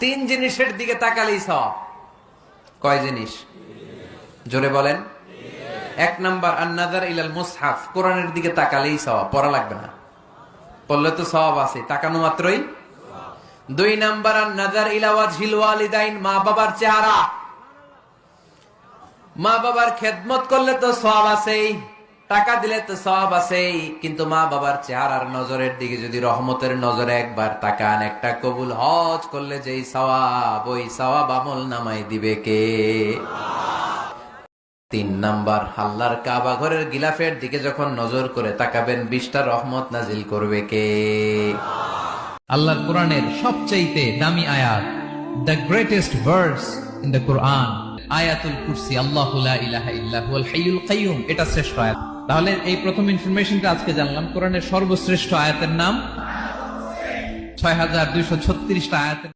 তিন জিনিসের দিকে তাকালেই সওয়াব। কয় জিনিস? জোরে বলেন। এক নাম্বার আন-নাযার ইলাল মুসহাফ, কোরআনের দিকে তাকালেই সওয়াব, পড়া লাগবে না, পড়লে তো সওয়াব আছে, তাকানো মাত্রই। দুই নাম্বার আন-নাযার ইলা ওয়াজহিল ওয়ালিদাইন, মা বাবার চেহারা, মা বাবার খেদমত করলে তো সওয়াব আছেই, টাকা দিলে তো সওয়াব আছেই, কিন্তু মা বাবার চেহারার নজরের দিকে যদি রহমতের নজরে একবার তাকান, একটা কবুল হজ করলে যেই সওয়াব, ওই সওয়াব আমল নামায় দিবে কে? তিন নাম্বার, আল্লাহর কাবা ঘরের গিলাফের দিকে যখন নজর করে তাকাবেন, 20টা রহমত নাজিল করবে কে? আল্লাহর কোরআনের সবচাইতে দামি আয়াত, the greatest verse in the Quran, আয়াতুল কুরসি, আল্লাহু লা ইলাহা ইল্লা হুয়াল হাইয়ুল কাইয়ুম, এটা শ্রেষ্ঠ আয়াত। তাহলে এই প্রথম ইনফরমেশনটা আজকে জানলাম, কোরআনের সর্বশ্রেষ্ঠ আয়াতের নাম 6236টা আয়াতের